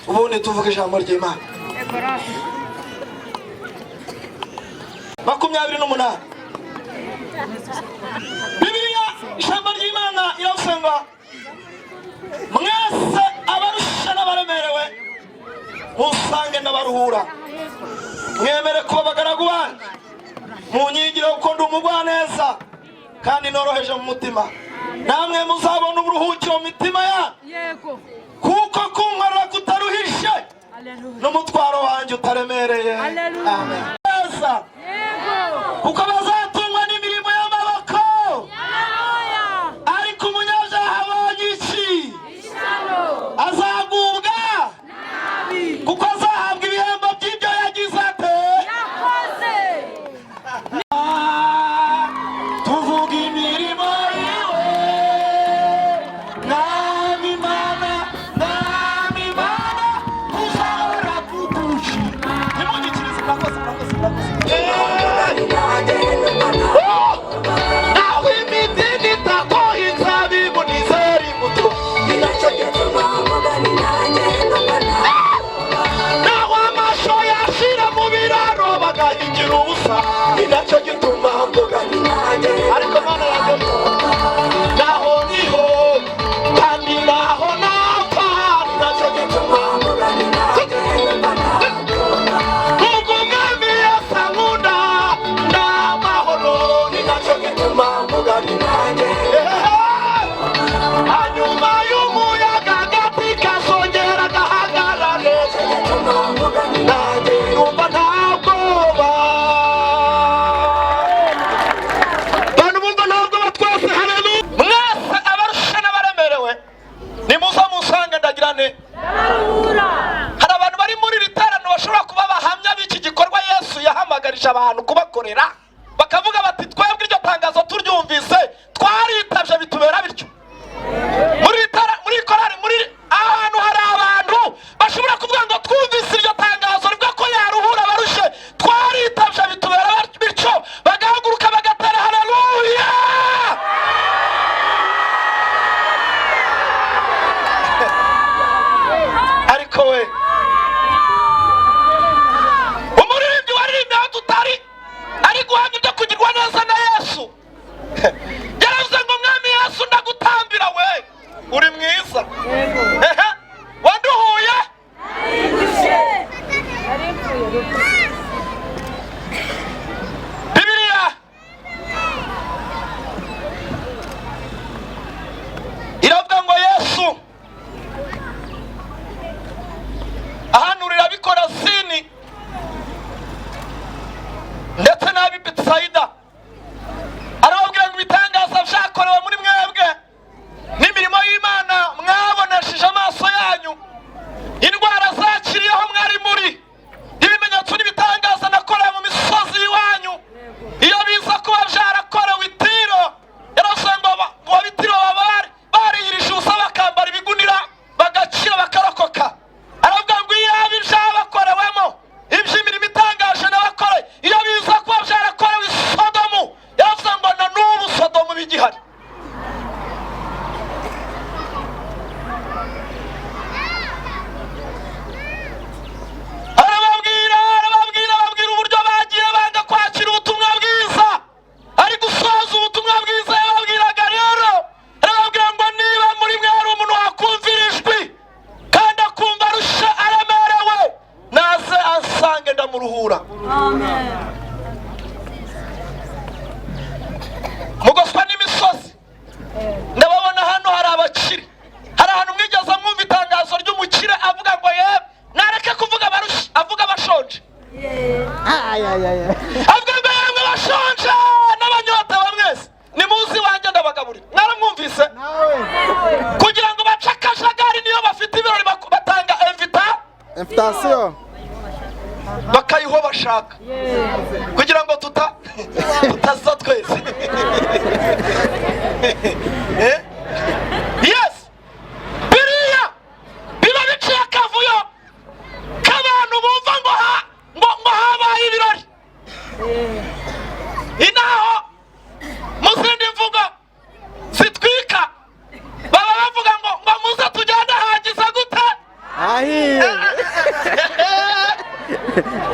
ubundi tuvuge ijambo ry'Imana. 28 Bibiliya ijambo ry'Imana iravuga mwese abarusha n'abaremerewe musange n'abaruhura mwemere kuba abagaragu banjye munyigire kuko ndi umugwaneza kandi noroheje mu mutima namwe muzabona uburuhukiro mu mitima yanyu kuko kunkorera kutaruhishe n'umutwaro wanjye utaremereye. Amen. Kuko bazatungwa n'imirimo y'amaboko ariko umunyabyaha abonye iki azagubwa kuko azahabwa ibihembo by'ibyo yagize ate tuvuga imirimo yiwe mwami Imana uzahora kudushima. Nimugikirize murakoze. Nawe imidini itakoha inzabibu nizera imbuto naho amasho yashira mu biraro bagahingira ubusa ni nacyo gituma mvuga ariko Mana yanjye naho niho kandi naho napfa ni nacyo gituma mvuga nubwo umwami yasankunda n'amahoro ni nacyo gituma mvuga hanyuma y'umuyaga agati kasongera gahagarara neza nanjye numva nta bwoba. Bantu bumva nta bwoba twese. Haleluya. Mwese abarusha n'abaremerewe nimuze musange ndagirane. Hari abantu bari muri riterano bashobora kuba bahamya b'iki gikorwa Yesu yahamagarije abantu kubakorera bakavuga bati twebwe iryo tangazo turyumvise twaritavye bitubera bityo. Muri korari muri ahantu hari abantu bashobora kuvuga ngo twumvise iryo tangazo rivuga ko yaruhura abarushe twaritavye bitubera bityo bagahaguruka bagatera haleluya. Ariko we umuririmbyi waririmbye aho tutari ari guhamya ibyo kugirwa neza na Yesu yaravuze ngo mwami Yesu ndagutambira we uri mwiza waduhuye Bibiliya iravuga ngo Yesu ahanurira abikora sini ndetse n'ab'i Betsaida arababwira ngo ibitangaza vyakorewe muri mwebwe n'imirimo y'Imana mwabonesheje amaso yanyu indwara zakiriyeho mwari muri ibimenyetso n'ibitangaza nakoreye mu misozi y'iwanyu iyo biza kuba vyarakorewe i Tiro yaravuze ngo ab'Itiro bariyirije ubusa bakambara ibigunira bagakira bakarokoka. Aravuga ngo iyo vyabakorewemo ivy'imirimo itangaje n'abakoreye iyo biza kuba vyarakorewe i Sodomu yaravuze ngo na n'ubu Sodomu bigihari. Arababwira uburyo bagiye banga kwakira ubutumwa bwiza ari gusoza ubutumwa bwiza yababwiraga rero arababwira ngo niba muri mwe hari umuntu wakumvira ijwi kandi akumva arusha aremerewe naze asange ndamuruhura. Mugoswa n'imisozi ndababona hano hari abakire hari ahantu mwigeze mwumva itangazo ry'umukire avuga ngo yewe nareke kuvuga abarusha avuga abashonje avuga ngo yemwe bashonje n'abanyotewe mwese nimuzi wanjye ndabagaburira. Mwaramwumvise kugira ngo bace akajagari niyo bafite ibirori batanga invitation bakayiho bashaka kugira ngo tutaza twese. Yes biriya biba biciye akavuyo k'abantu bumva ngo habaye ibirori inaho mu zindi mvugo zitwika baba bavuga ngo muze tujyane hagize gute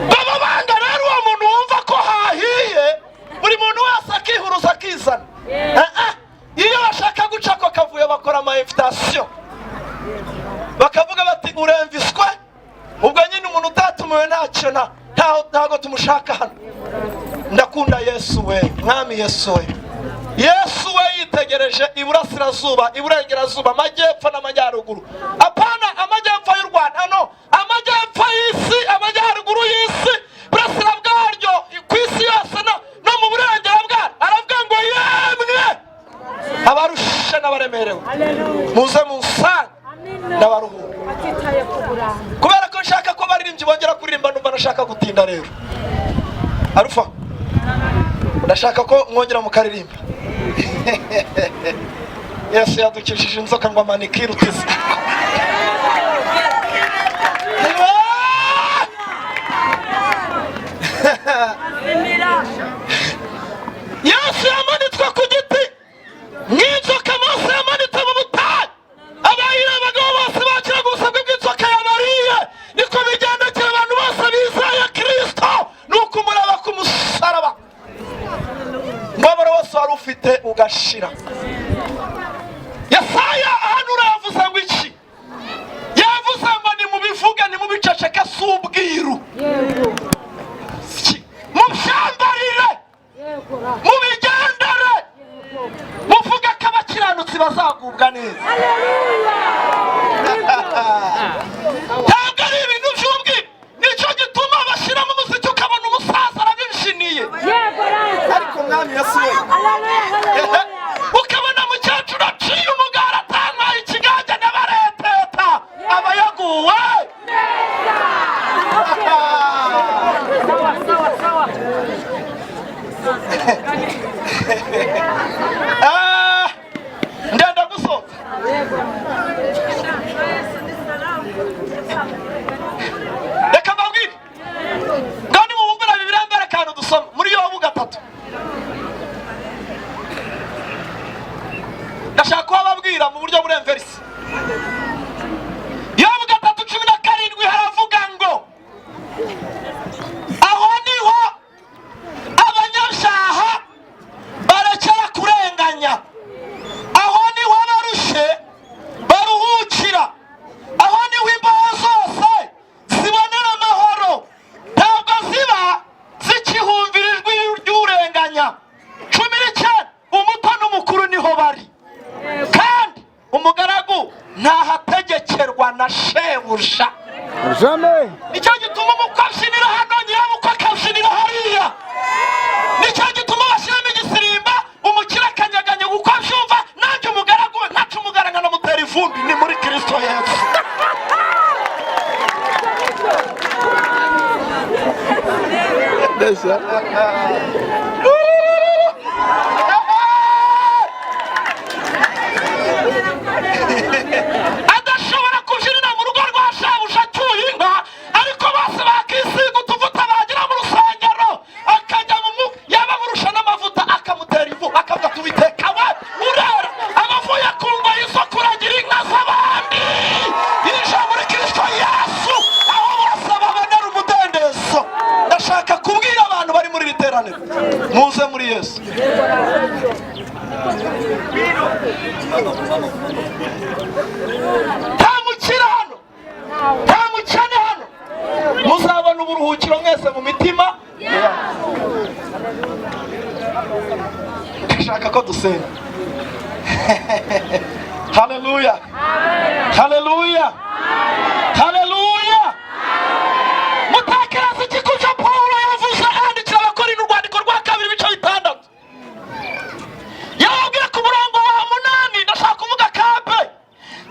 baba banga rero uwo muntu wumva ko hahiye buri muntu wese akihuruza akizana. Iyo bashaka guca ko kavuye bakora ama invitation bakavuga bati uremviswe, ubwo nyine umuntu utatumiwe ntacyo ntago tumushaka hano. Ndakunda Yesu we, mwami Yesu we. Yesu we yitegereje iburasirazuba, iburengerazuba, amajyepfo n'amajyaruguru. Apana amajyepfo y'u Rwanda, no, amajyepfo y'isi, amajyaruguru y'isi, burasira bwaryo ku isi yose no mu burengera bwaryo. Aravuga ngo yemwe abarushe n'abaremerewe muze munsange n'abaruhuka. Kubera ko nshaka ko baririmbyi bongera kuririmba, numva nashaka gutinda rero. Arufa, ndashaka ko mwongera mukaririmba. Yesu yadukishije inzoka ngo amanikire utize. Yesu yamanitswe ku giti nk'inzoka Mose yamanitse mu butayu. Abayirebaga bose bakiraga ubusabwe bw'inzoka yabariye. Niko bigendekera abantu bose bizeye Kristo, nuko umuraba ku musaraba umubabaro wose wari ufite ugashira. Yesaya ahanura yavuze ngo iki? Yavuze ngo nimubivuge nimubiceceke si ubwiru, mubyambarire, mubigendere, muvuge ko abakiranutsi bazagubwa neza. Ntabwo ari ibintu by'ubwiru. Nicyo gituma bashyiramo umuziki ukabona umusaza arabishiniye. Ariko mwami Yesu we, ukabona mukecuru aciye umugara atanwaye ikigage n'abareteta aba yaguwe. Ndenda gusoza. Reka mbabwire ngo nimubumbura Bibiliya mbere akantu dusoma muri Yobu 3. Ndashaka kubabwira mu buryo burenverisi. Yobu 3:17 haravuga ngo aho niho abanyabyaha barekera kurenganya, aho niho barushe baruhukira, aho niho imbaho zose zibonera amahoro, ntabwo ziba zikihumvira ijwi ry'urenganya. 19 umuto n'umukuru niho bari, kandi umugaragu ntahategekerwa na shebuja. Nicyo gituma umukwe abyinira hano, nyirabukwe akabyinira hariya. Nicyo gituma bashyiramo igisirimba, umukire akanyaganya kuko abyumva. Nanjye umugaragu we ntaca umugaranga namutera ivumbi, ni muri Kristo Yesu. Adashobora kubyinira mu rugo rwa shebuja acyuye inka, ariko bose bakisiga utuvuta bagira mu rusengero, akajya yaba amurusha n'amavuta akamutera ivu, akavuga ati Uwiteka we urera abavuye ku ngoyi zo kuragira inka z'abandi. Yinjira muri Kristo Yesu, aho bose babonera umudendezo. Ndashaka kubwira abantu bari muri iri teraniro, muze muri Yesu. Tamukira hano, tamukane hano, muzabona uburuhukiro mwese mu mitima. Ndashaka ko dusenga. Haleluya, haleluya, haleluya. Mutekereza iki kuja Pawulo yavuze andikira Abakorinto urwandiko rwa 2:6? Yababwira ku murongo wa 8, ndashaka kuvuga kabe,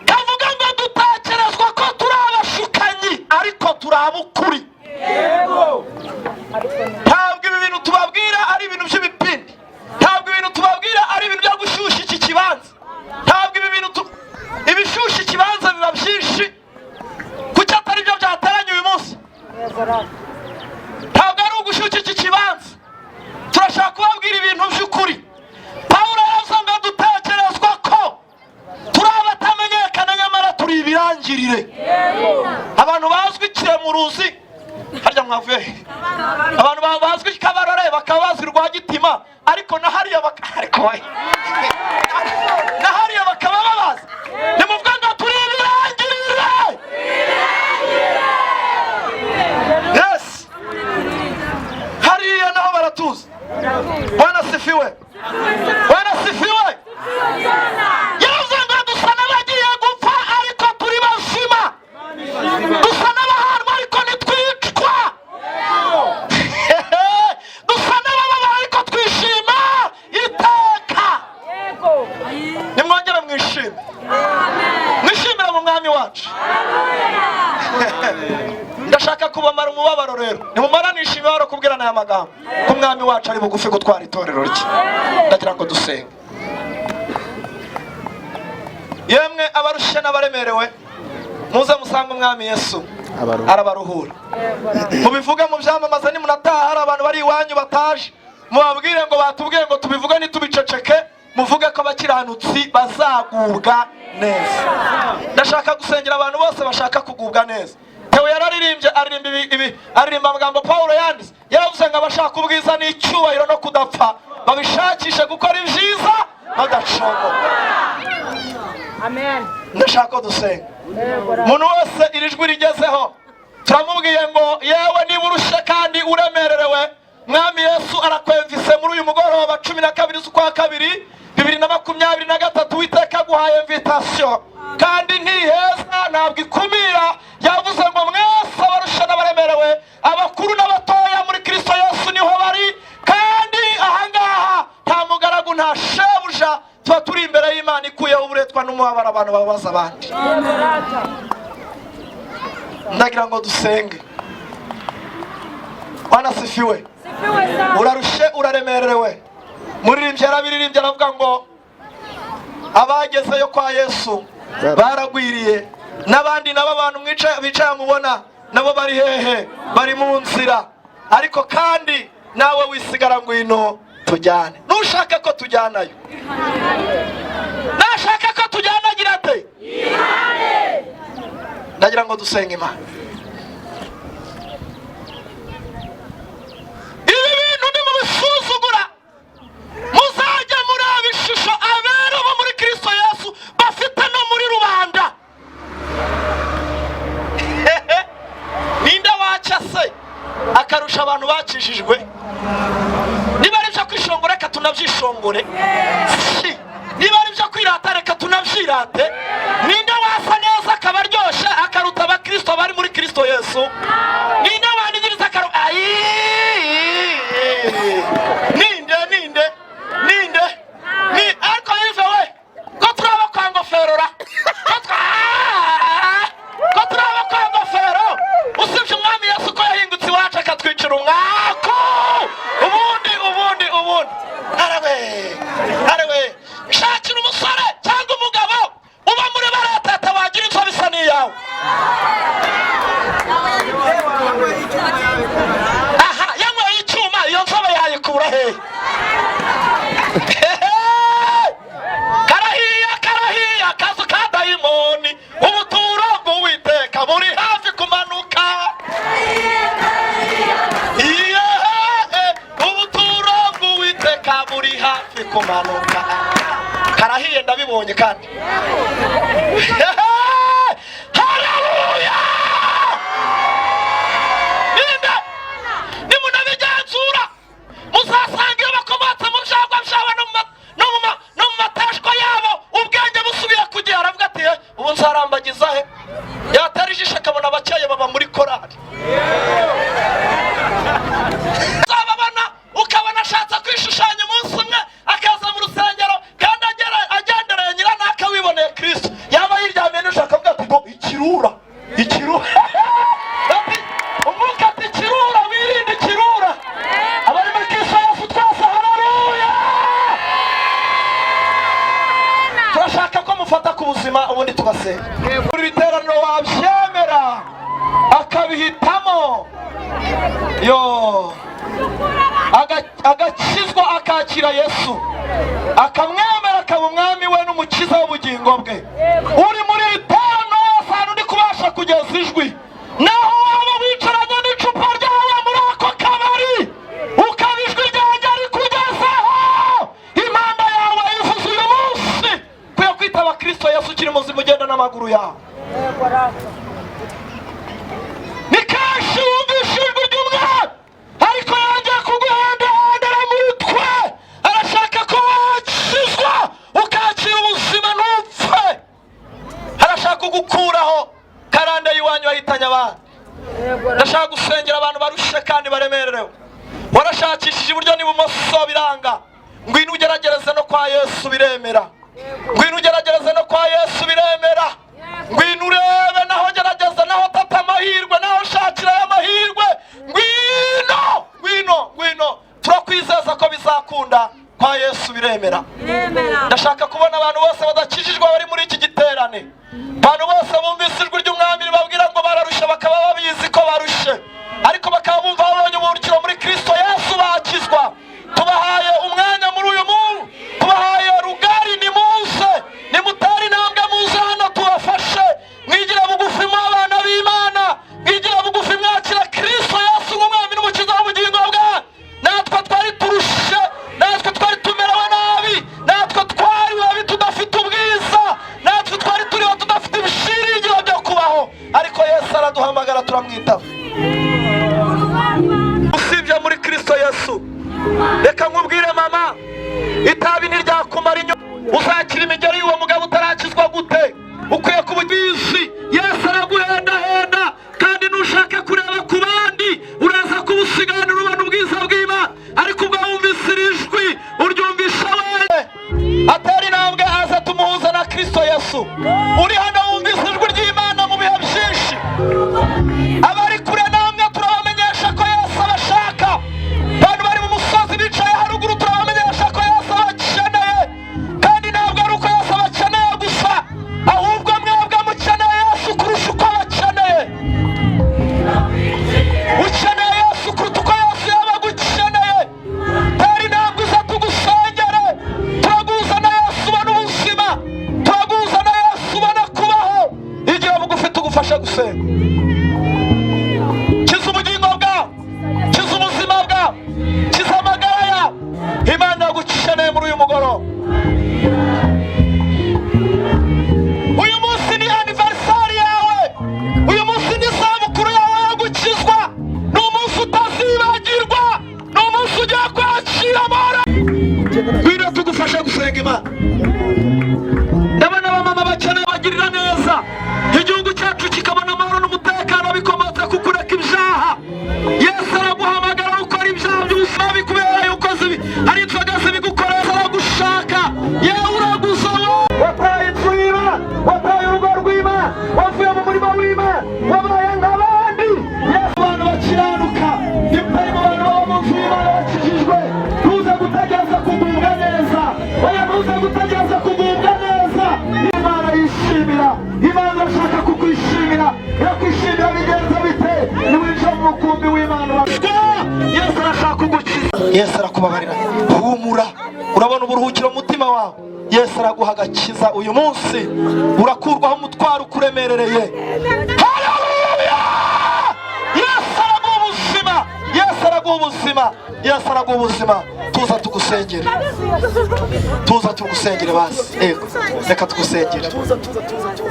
kavuga ngo dutekerezwa ko turi abashukanyi ariko turi abukuri. Ntabwo ibi bintu tubabwira ari ibintu by'ibipindi, ntabwo ibintu tubabwira ari ibintu byo gushyushya iki kibanza, ntabwo ibi bintu abantu bazwi Kiremuruzi harya mwavuye, abantu bazwi Kabarore bakaba bazwi Rwagitima, ariko na hariya bakaba babazi. Nimuvuga ngo turi ibirangirire. Yes, hariya naho baratuzi. Bwana sifiwe, Bwana sifiwe. Yavuze ngo dusa n'abagiye gupfa ariko turi bazima, dusa n'abahanwa ariko ntitwicwa, dusa n'abababa ariko twishima iteka. Nimwongere mwishime, mwishimira mu mwami wacu. Ndashaka kubamara umubabaro rero, nimumara nishimira kubwirana aya magambo ko umwami wacu ari bugufi gutwara itorero rye. Ndagira ngo dusenge. Yemwe abarushe n'abaremerewe, muze musanga umwami Yesu arabaruhura. Mubivuge mu byamamaza, nimunataha hari abantu bari iwanyu bataje, mubabwire ngo batubwiye ngo tubivuge ntitubiceceke, muvuge ko abakiranutsi bazagubwa neza. Ndashaka gusengera abantu bose bashaka kugubwa neza. Tewe yararirimbye aririmba amagambo Paulo yanditse, yaravuze ngo abashaka ubwiza n'icyubahiro no kudapfa babishakishe gukora ibyiza badacogora. Amen. Ndashaka dusenga. Umuntu wese iri jwi rigezeho, turamubwiye ngo yewe niba urushe kandi uremerewe, mwami Yesu arakwemvise muri uyu mugoroba 12 z'ukwa 2 2023. Witeka guhaye invitation kandi ntiheza ntabwo ikumira. Yavuze ngo mwese abarusha n'abaremerewe, abakuru n'abatoya muri Kristo Yesu niho bari, kandi ahangaha nta mugaragu nta shebuja, tuba turi imbere y'Imana ikuyeho uburetwa n'umubabaro abantu babaza abandi. Ndagira ngo dusenge. Bwana sifiwe. Urarushe uraremerewe. Muririmbye yarabiririmbye aravuga ngo abagezeyo kwa Yesu baragwiriye, n'abandi nabo abantu bicaye mubona nabo bari hehe, bari mu nzira, ariko kandi nawe wisigara ngwino tujyane. Nushaka ko tujyanayo, nashaka ko tujyana agira ate. Ndagira ngo dusenge Imana. Ibi bintu ni mubisuzugura, muzajya muri abishusho abera bo muri Kristo Yesu bafite no muri rubanda. Ninde wacase akarusha abantu bakijijwe? Niba ari byo kwishongora reka tunabyishongore, niba ari byo kwirata reka tunabyirate. Ninde wasa neza akabaryosha akaruta abakristo bari muri Kristo Yesu? Ninde wanigiriza akaru ninde ni ariko yive we ko turaba kwa ngoferora, ko turaba kwa ngofero. Usibye umwami Yesu ko yahingutse iwacu akatwicira umwako. Ubundi arawe shakira umusore cyangwa umugabo uba muri baratata wagira inzo bisa n'iyawe. Aha, yanyweye icyuma iyo nzobe yayikura hehe? Karahiya akazu ka dayimoni, ubuturo bw'Uwiteka buri hafi kumanuka. Ubuturo bw'Uwiteka buri hafi kumanuka. Karahiye ndabibonye kandi. Haleluya! Nimunabigenzura muzasanga iyo bakomotse mu byagwa byabo no mu mateshwa yabo ubwenge busubiye kugihe. Aravuga ati ubu nzarambagiza he? Yatari ijisho akabona abakeye baba muri korali. Zababana ukabona ashatse kwishushanya umunsi umwe akaza mu rusengero kandi agendereye nyiranaka wiboneye Kristo, yaba yiryamiye n'ushaka avuga ati ngo ikirura umwuka ati ikirura, wirinde ikirura. Abari muri Kristo Yesu twese haleluya. Turashaka ko mufata ku buzima ubundi tugasenga. Buri biterano wabyemera akabihitamo, agakizwa akakira Yesu, akamwemera akaba umwami we n'umukiza w'ubugingo bwe. Uri muri iterano wese ahantu ndi kubasha kugeza ijwi, naho waba wicaranye n'icupa ryawe muri ako kabari ukaba ijwi ryanjye rikugezeho, impanda yawe yifuza uyu munsi kuya kwitaba Kristo Yesu ukiri muzima ugenda n'amaguru yawe. Ni kenshi wumvisha ijwi ry'umwami ariko yongeye kuguhendahendera muri twe, arashaka ko wakizwa ukakira ubuzima ntupfe, arashaka kugukuraho karande y'iwanyu wahitanye abandi. Ndashaka gusengera abantu barushe kandi baremerewe, warashakishije iburyo n'ibumoso biranga. Ngwino ugeragereze no kwa Yesu biremera, ngwino ugeragereze no kwa Yesu biremera, ngwino urebe naho gerageza, naho tata amahirwe, naho shakira y'amahirwe. Ngwino turakwizeza ko bizakunda kwa Yesu biremera. Ndashaka kubona abantu bose badakijijwe bari muri iki giterane, abantu bose bumvise ijwi ry'umwami ribabwira ngo bararusha, bakaba babizi ko barushe ariko bakaba bumva babonye uburuhukiro muri Kristo Yesu bakizwa. Tubahaye umwanya muri uyu munsi, tubahaye rugari, nimuze, nimutari intambwe muze hano tubafashe. Mwigira bugufi mu abana b'Imana, mwigira bugufi mwakira Kristo Yesu nk'umwami n'umukiza w'ubugingo bwanyu. Natwe twari turushe, natwe twari tumerewe nabi, natwe twari babi tudafite ubwiza, natwe twari turiho tudafite ibishiringiro byo kubaho, ariko Yesu araduhamagara turamwitaba. Usibye muri Kristo Yesu, reka nkubwire mama, itabi ntiryakumara inyuma. Uzakira imigeri y'uwo mugabo utarakizwa gute? Ukwiye kuba ubizi. Yesu araguhendahenda, kandi nushaka kureba ku bandi uraza kubusiganira ubona ubwiza bw'Imana, ariko ubwo wumvise iri jwi uryumvisha wewe, atari intambwe aza tumuhuza na Kristo Yesu. Uri hano wumvise ijwi ry'Imana mu bihe byinshi, abari kure namwe turabamenyesha ko Yesu abashaka. Abantu bari mu musozi bicaye haruguru turabamenyesha ko Yesu abakeneye, kandi ntabwo ari uko Yesu abakeneye gusa, ahubwo mwebwe mukeneye Yesu kurusha uko abakeneye. Ukeneye Yesu kuruta uko Yesu yaba agukeneye. Tera intambwe uza tugusengere, turaguhuza na Yesu ubona ubuzima, turaguhuza na Yesu ubona kubaho. Igihe bugufi tugufasha gusenga. Kiza ubugingo bwawe, kiza ubuzima bwawe, kiza amagara yawe. Imana yagukeneye muri uyu mugoroba. Uyu munsi ni anniversary yawe, uyu munsi ni isabukuru yawe yo gukizwa, ni umunsi utazibagirwa, ni umunsi ugiye kwakira amahoro. Ngwino tugufashe gusenga Imana. Ndabona abamama bakeneye bagirira neza igihugu cyacu kikabona amahoro n'umutekano bikomotse ku kureka ibyaha. Yesu araguhamagara gukora ibyaha by'ubuzima bikubera yuko zibi hari inzoga zibigukorera, aragushaka. Yewe uraguza, wataye inzu y'Imana, wataye urugo rw'Imana, wavuye mu murimo w'Imana, wabaye nk'abandi. Yesu abantu bakiranuka, nimutari mu bantu baba mu nzu y'Imana bakijijwe, ntuze gutegereza kugubwa neza, oya ntuze gutegereza kugubwa neza. Imana yishimira, Imana irashaka kukwishimira, irakwishimira bigenza bite? Niwinjira mu mukumbi w'Imana. Yesu arashaka kugukiza, Yesu arakubabarira. Humura, urabona uburuhukiro mu mutima wawe. Yesu araguha agakiza uyu munsi, urakurwaho umutwaro ukuremerereye. Haleluya! Yesu araguha ubuzima, Yesu araguha ubuzima, Yesu araguha ubuzima. Tuza tugusengere, tuza tugusengere basi. Ego, reka tugusengere.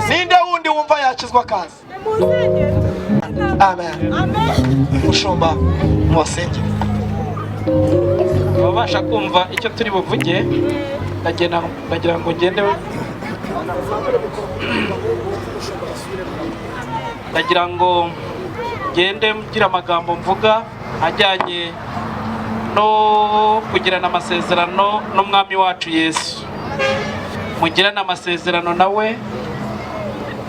Ninde wundi wumva yakizwa akazi? Amen. Mushumba muwasengere. Ababasha kumva icyo turi buvuge, ndagira ngo ngende, ndagira ngo ngende mgira amagambo mvuga ajyanye no kugirana amasezerano n'umwami wacu Yesu. Mugirana amasezerano nawe,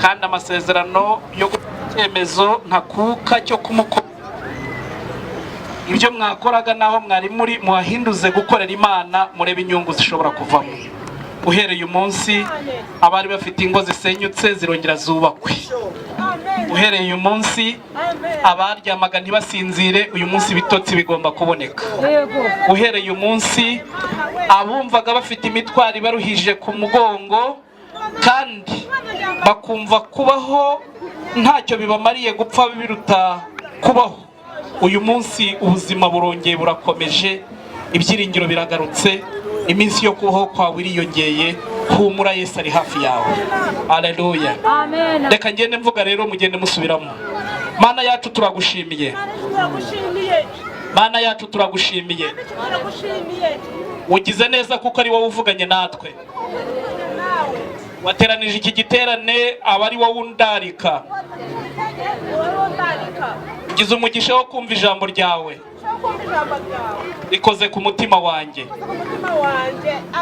kandi amasezerano yo icyemezo ntakuka cyo kumukora. Ibyo mwakoraga naho mwari muri muhahinduze gukorera Imana, murebe inyungu zishobora kuvamo. Uhereye umunsi abari bafite ingo zisenyutse zirongera zubakwe. Uhereye uyu munsi abaryamaga ntibasinzire, uyu munsi bitotsi bigomba kuboneka. Uhereye uyu munsi abumvaga bafite imitwaro ibaruhije ku mugongo, kandi bakumva kubaho ntacyo bibamariye gupfa biruta kubaho. Uyu munsi ubuzima burongeye burakomeje, ibyiringiro biragarutse, iminsi yo kubaho kwawe iriyongeye. Humura, Yesu ari hafi yawe. Haleluya. Amen. Reka ngende mvuga rero mugende musubiramo. Mana yacu turagushimiye, Mana yacu turagushimiye, ugize neza kuko ari wowe uvuganye natwe. Wateranije iki giterane aba ari wowe undarika. Ugize umugisha wo kumva ijambo ryawe, rikoze ku mutima wanjye.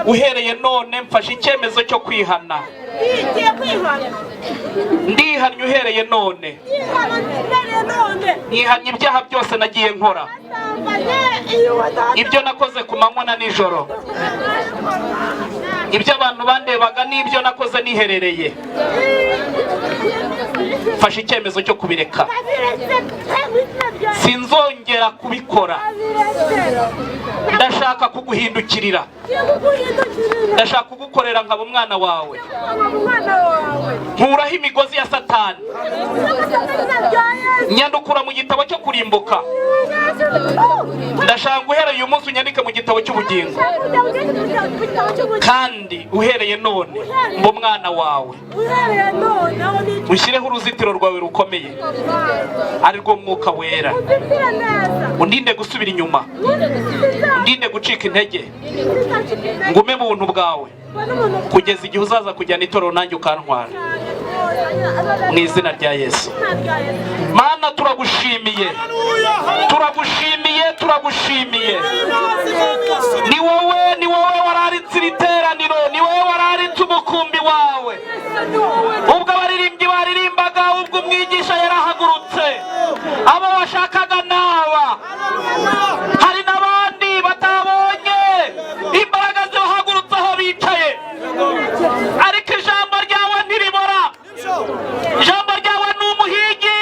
Uhereye none mfashe icyemezo cyo kwihana. Ndihannye uhereye none. Nihannye ibyaha byose nagiye nkora, ibyo nakoze ku manywa na nijoro, ibyo abantu bandebaga n'ibyo nakoze niherereye. Mfashe icyemezo cyo kubireka, sinzongera kubikora. Ndashaka kuguhindukirira, ndashaka kugukorera nkaba umwana wawe. Nkuraho imigozi ya Satani, nyandukura mu gitabo cyo kurimbuka. Ndashaka uhereye uyu munsi unyandike mu gitabo cy'ubugingo, kandi uhereye none mba umwana wawe. Ushyireho uruzitiro rwawe rukomeye, ari rwo Mwuka Wera. Undinde gusubira inyuma, undinde gucika intege, ngume mu buntu bwawe kugeza igihe uzaza kujyana itorero nanjye ukantwara. Mu izina rya Yesu. Mana turagushimiye, turagushimiye, turagushimiye. Ni wowe wararitse iri teraniro, ni wowe wararitse umukumbi wawe. Ubwo abaririmbyi baririmbaga, ubwo umwigisha yarahagurutse, abo washakaga naba. Hari n'abandi batabonye imbaraga zibahagurutse aho bicaye, ariko ijambo ryawe ntiribora. Ijambo ryawe ni umuhigi,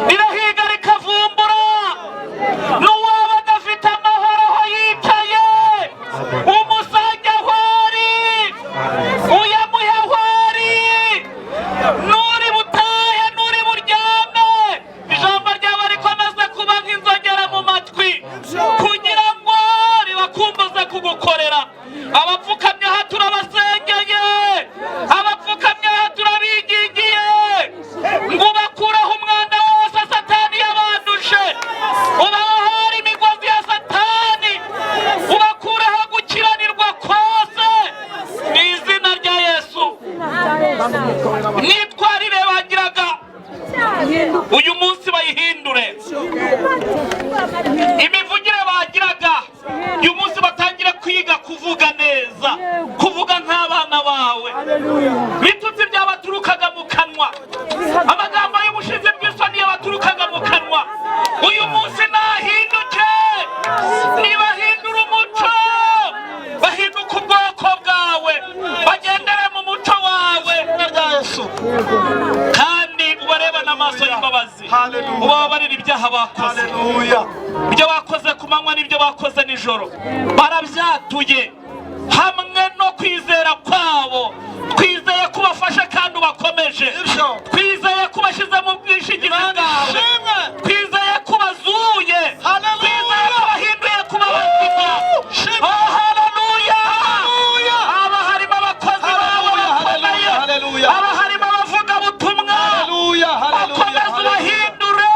rirahiga rikavumbura. N'uwaba adafite amahoro aho yicaye, umusajya aho ari, uyamuhe aho ari. Nuri butahe, nuri buryame, ijambo ryawe rikomeze kuba nk'inzogera mu matwi, kugira ngo ribakumbuze kugukorera. Abapfukamye aha turabasengeye, abapfukamye aha turabigingiye, ngo ubakureho umwanda wose Satani yabanduje, ubabohore imigozi ya Satani, ubakureho gukiranirwa kose mu izina rya Yesu. Nitwarire bagiraga uyu munsi bayihindure, imivugire bagiraga uyu munsi batangire kwiga kuvuga neza, kuvuga nk'abana bawe. Bitutsi byabaturukaga mu kanwa, amagambo y'ubushizi bw'isoni yabaturukaga mu kanwa, uyu munsi nahinduke. Nibahindura umuco, bahinduka ubwoko bwawe, bagendere mu muco wawe rya Yesu, kandi ubarebane amaso y'imbabazi, ubabarire ibyaha bakoze. Ibyo bakoze ku manywa n'ibyo bakoze nijoro barabyatuye. Hamwe no kwizera kwabo, twizeye kubafasha kandi ubakomeje, twizeye kubashyize mu bwishingizi bwawe, twizeye kubazuye, twizeye kubahinduye kuba bazima. Oh, haleluya! Aba harimo abakozi bawe bakomeye, aba harimo abavugabutumwa, bakomeze ubahindure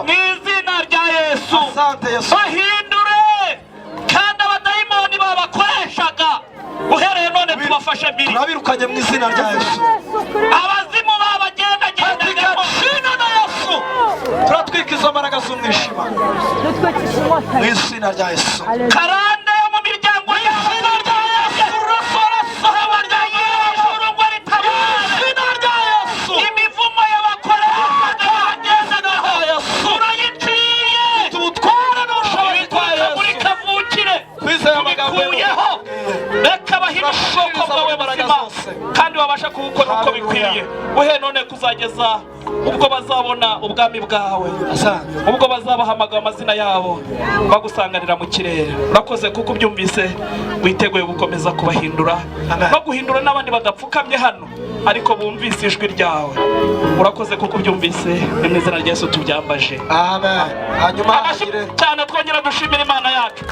mu izina rya Yesu. Bahindure, kandi abadayimoni babakoreshaga uhereye none tubafashe mbiri, turabirukanye mu izina rya Yesu. abazimu babagendagendamo na Yesu, turatwika izo mbaraga z'umwijima mu izina rya Yesu. karande mu miryango yabo, imivumo y'abakoreshaga bagendaga turayiciye, muri kavukire tubikuyeho. Reka bahindure ubwoko bwawe buzima, kandi babasha kuwukora uko bikwiriye, uhe none kuzageza ubwo bazabona ubwami bwawe, ubwo bazabahamagara amazina yabo bagusanganira mu kirere. Urakoze kuko ubyumvise, witeguye gukomeza kubahindura no guhindura n'abandi badapfukamye hano ariko bumvise ijwi ryawe. Urakoze kuko ubyumvise, mu izina rya Yesu tubyambaje, amen. Hanyuma cyane twongera dushimira Imana yacu.